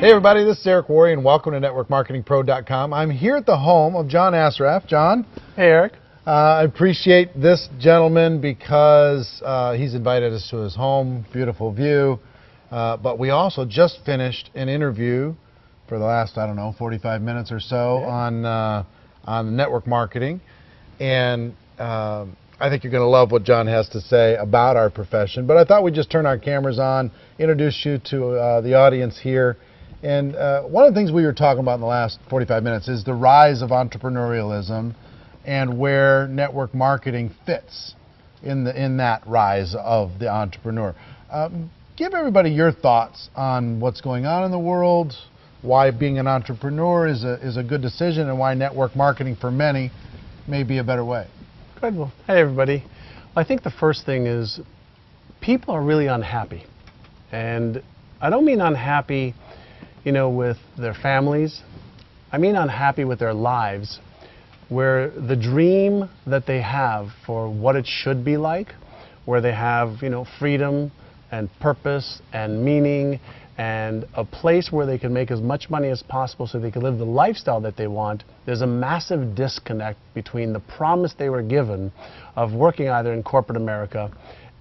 Hey everybody, this is Eric Worre and welcome to NetworkMarketingPro.com. I'm here at the home of John Assaraf. John. Hey Eric. I appreciate this gentleman because he's invited us to his home, beautiful view. But we also just finished an interview for the last, 45 minutes or so on network marketing. And I think you're going to love what John has to say about our profession. But I thought we'd just turn our cameras on, introduce you to the audience here. And one of the things we were talking about in the last 45 minutes is the rise of entrepreneurialism and where network marketing fits in that rise of the entrepreneur. Give everybody your thoughts on what's going on in the world, why being an entrepreneur is a good decision, and why network marketing for many may be a better way. Good. Well, hey everybody. Well, I think the first thing is people are really unhappy. And I don't mean unhappy with their families. I mean unhappy with their lives, where the dream that they have for what it should be like, where they have, freedom and purpose and meaning and a place where they can make as much money as possible so they can live the lifestyle that they want, there's a massive disconnect between the promise they were given of working either in corporate America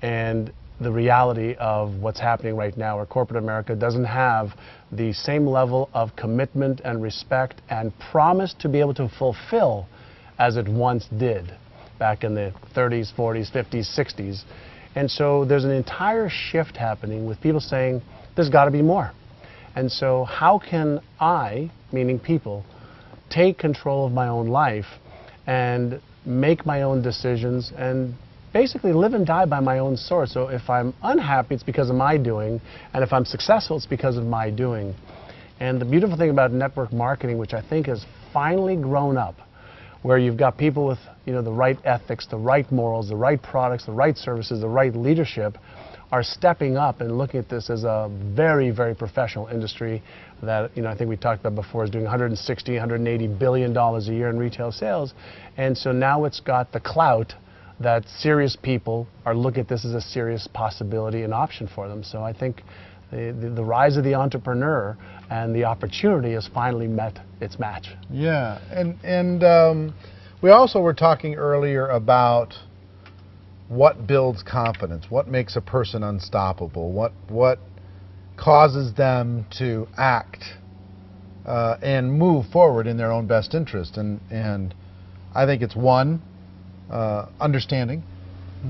and the reality of what's happening right now, where corporate America doesn't have the same level of commitment and respect and promise to be able to fulfill as it once did back in the 30s, 40s, 50s, 60s. And so there's an entire shift happening with people saying, there's got to be more. And so how can I, meaning people, take control of my own life and make my own decisions and basically live and die by my own sword? So if I'm unhappy, it's because of my doing, and if I'm successful, it's because of my doing. And the beautiful thing about network marketing, which I think has finally grown up, where you've got people with the right ethics, the right morals, the right products, the right services, the right leadership, are stepping up and looking at this as a very, very professional industry that I think we talked about before is doing $160, $180 billion a year in retail sales. And so now it's got the clout that serious people are looking at this as a serious possibility and option for them. So I think the rise of the entrepreneur and the opportunity has finally met its match. Yeah, and we also were talking earlier about what builds confidence, what makes a person unstoppable, what causes them to act and move forward in their own best interest. And I think it's one, understanding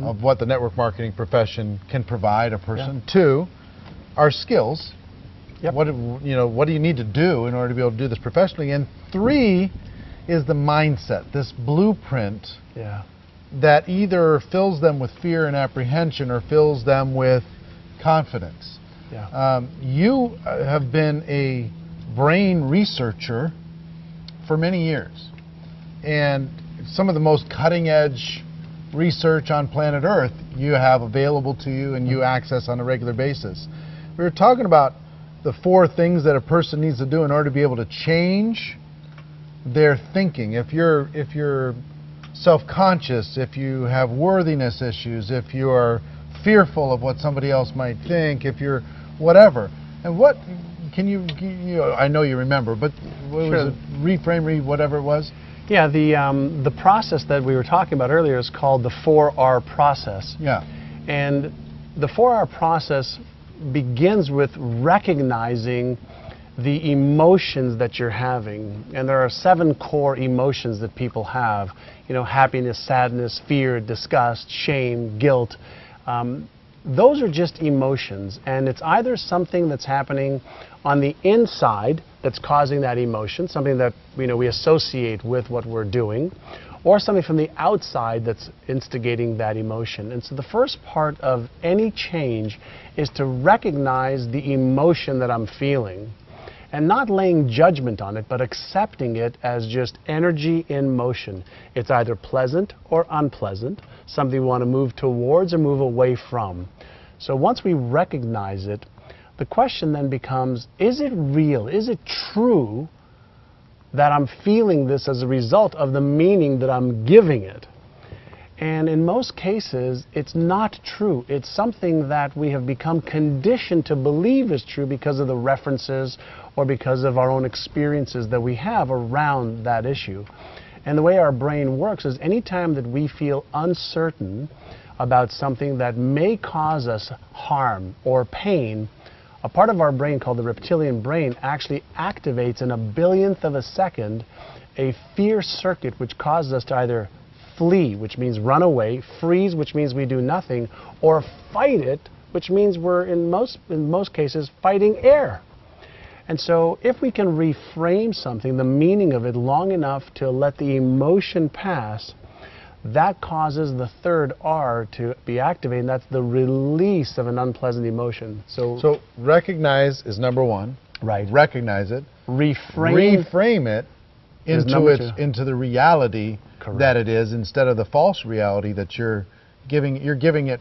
of what the network marketing profession can provide a person. Yeah. Two, our skills. Yep. What do you need to do in order to be able to do this professionally? And three is the mindset, this blueprint that either fills them with fear and apprehension or fills them with confidence. Yeah. You have been a brain researcher for many years, and some of the most cutting-edge research on planet Earth you have available to you and you access on a regular basis. We were talking about the 4 things that a person needs to do in order to be able to change their thinking. If you're self-conscious, if you have worthiness issues, if you're fearful of what somebody else might think, if you're whatever. And what can you I know you remember, but what was it? Reframe, whatever it was? Yeah, the process that we were talking about earlier is called the 4R process. Yeah. And the 4R process begins with recognizing the emotions that you're having. And there are 7 core emotions that people have. Happiness, sadness, fear, disgust, shame, guilt. Those are just emotions, and it's either something that's happening on the inside that's causing that emotion, something that we associate with what we're doing, or something from the outside that's instigating that emotion. And so the first part of any change is to recognize the emotion that I'm feeling and not laying judgment on it, but accepting it as just energy in motion. It's either pleasant or unpleasant, something we want to move towards or move away from. So once we recognize it, the question then becomes, is it real? Is it true that I'm feeling this as a result of the meaning that I'm giving it? And in most cases, it's not true. It's something that we have become conditioned to believe is true because of the references or because of our own experiences that we have around that issue. And the way our brain works is anytime that we feel uncertain about something that may cause us harm or pain, a part of our brain called the reptilian brain actually activates in a billionth of a second a fear circuit which causes us to either flee, which means run away, freeze, which means we do nothing, or fight it, which means we're in most cases fighting air. And so if we can reframe something, the meaning of it, long enough to let the emotion pass, that causes the third R to be activated, and that's the release of an unpleasant emotion. So recognize is number one. Right. Recognize it. Reframe it is into number two. into the reality Correct. that it is, instead of the false reality that you're giving it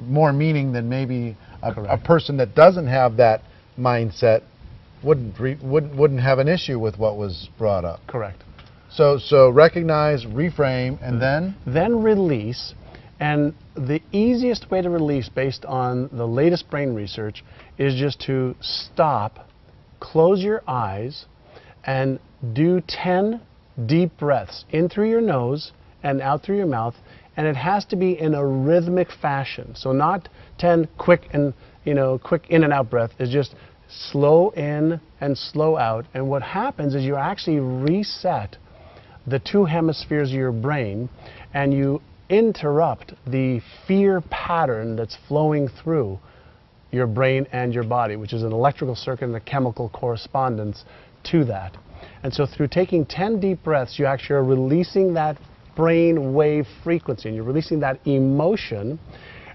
more meaning than maybe a person that doesn't have that mindset wouldn't have an issue with what was brought up. Correct. So recognize, reframe, and then release. And the easiest way to release, based on the latest brain research, is just to stop, close your eyes, and do 10 deep breaths in through your nose and out through your mouth. And it has to be in a rhythmic fashion. So not 10 quick in and out breath. It's just slow in and slow out. And what happens is you actually reset the two hemispheres of your brain, and you interrupt the fear pattern that's flowing through your brain and your body, which is an electrical circuit and a chemical correspondence to that. And so through taking 10 deep breaths, you actually are releasing that brain wave frequency, and you're releasing that emotion,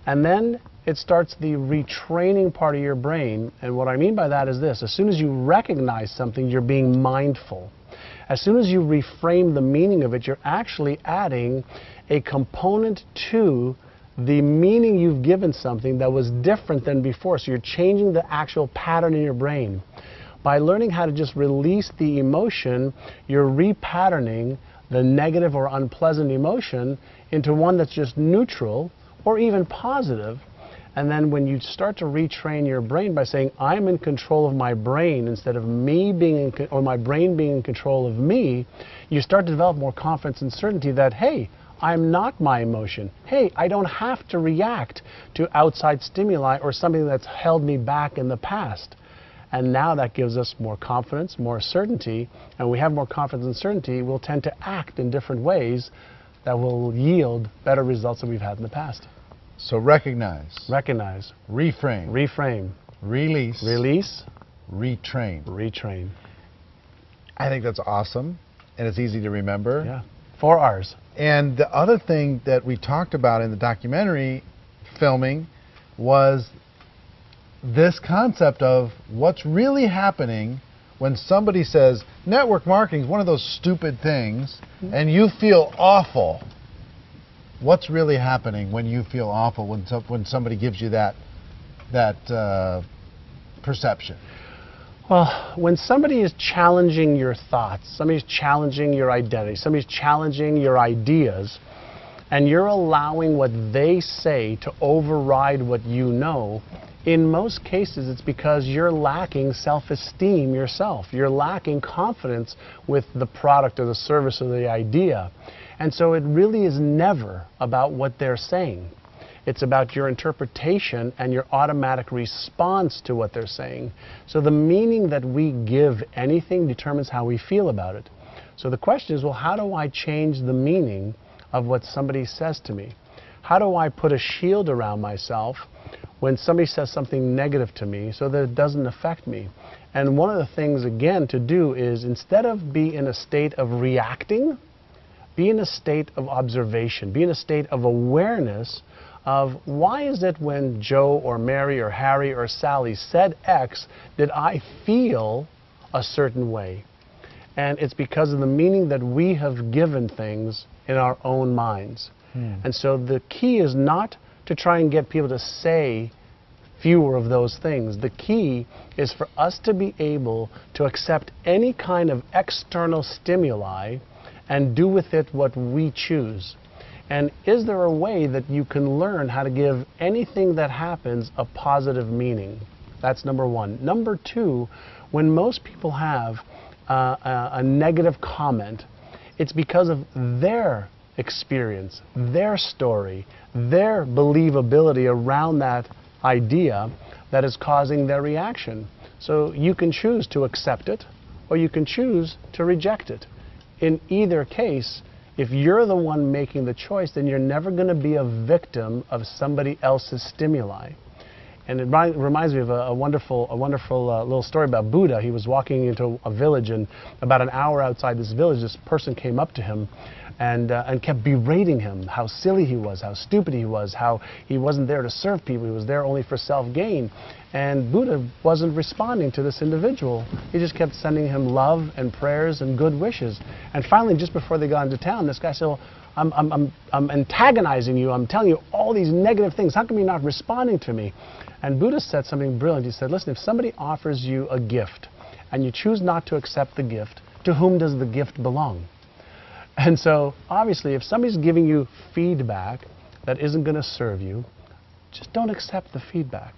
and then it starts the retraining part of your brain. And what I mean by that is this: as soon as you recognize something, you're being mindful. As soon as you reframe the meaning of it, you're actually adding a component to the meaning you've given something that was different than before. So you're changing the actual pattern in your brain. By learning how to just release the emotion, you're repatterning the negative or unpleasant emotion into one that's just neutral or even positive. And then when you start to retrain your brain by saying, I'm in control of my brain instead of me being or my brain being in control of me, you start to develop more confidence and certainty that, hey, I'm not my emotion. Hey, I don't have to react to outside stimuli or something that's held me back in the past. And now that gives us more confidence, more certainty, and we have more confidence and certainty, we'll tend to act in different ways that will yield better results than we've had in the past. So recognize, reframe, release, retrain. I think that's awesome, and it's easy to remember. Yeah, 4 R's. And the other thing that we talked about in the documentary filming was this concept of what's really happening when somebody says network marketing is one of those stupid things, and you feel awful. What's really happening when you feel awful, when somebody gives you that perception? Well, when somebody is challenging your thoughts, somebody's challenging your identity, somebody's challenging your ideas, and you're allowing what they say to override what you know, in most cases it's because you're lacking self-esteem yourself. You're lacking confidence with the product or the service or the idea. And so it really is never about what they're saying. It's about your interpretation and your automatic response to what they're saying. So the meaning that we give anything determines how we feel about it. So the question is, well, how do I change the meaning of what somebody says to me? How do I put a shield around myself when somebody says something negative to me so that it doesn't affect me? And one of the things, again, to do is, instead of be in a state of reacting, be in a state of observation, be in a state of awareness of, why is it when Joe or Mary or Harry or Sally said X, did I feel a certain way? And it's because of the meaning that we have given things in our own minds. And so the key is not to try and get people to say fewer of those things. The key is for us to be able to accept any kind of external stimuli and do with it what we choose. And is there a way that you can learn how to give anything that happens a positive meaning? That's number one. Number two, when most people have a negative comment, it's because of their experience, their story, their believability around that idea that is causing their reaction. So you can choose to accept it, or you can choose to reject it. In either case, if you're the one making the choice, then you're never going to be a victim of somebody else's stimuli. And it reminds me of a wonderful little story about Buddha. He was walking into a village, and about an hour outside this village, this person came up to him and kept berating him, how silly he was, how stupid he was, how he wasn't there to serve people, he was there only for self-gain. And Buddha wasn't responding to this individual. He just kept sending him love and prayers and good wishes. And finally, just before they got into town, this guy said, well, I'm antagonizing you, I'm telling you all these negative things, how come you're not responding to me? And Buddha said something brilliant. He said, listen, if somebody offers you a gift and you choose not to accept the gift, to whom does the gift belong? And so, obviously, if somebody's giving you feedback that isn't going to serve you, just don't accept the feedback.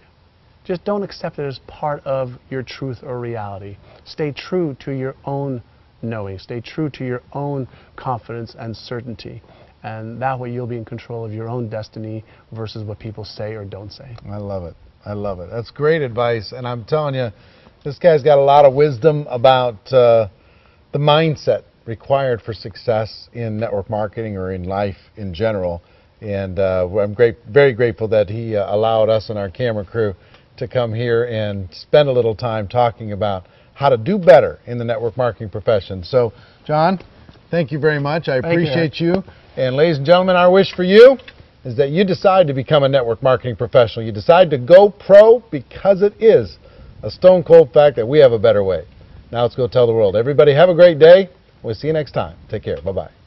Just don't accept it as part of your truth or reality. Stay true to your own knowing. Stay true to your own confidence and certainty. And that way you'll be in control of your own destiny versus what people say or don't say. I love it. I love it. That's great advice. And I'm telling you, this guy's got a lot of wisdom about the mindset required for success in network marketing or in life in general. And I'm very grateful that he allowed us and our camera crew to come here and spend a little time talking about how to do better in the network marketing profession. So, John, thank you very much. I appreciate you. And ladies and gentlemen, our wish for you is that you decide to become a network marketing professional. You decide to go pro because it is a stone cold fact that we have a better way. Now let's go tell the world. Everybody have a great day. We'll see you next time. Take care. Bye-bye.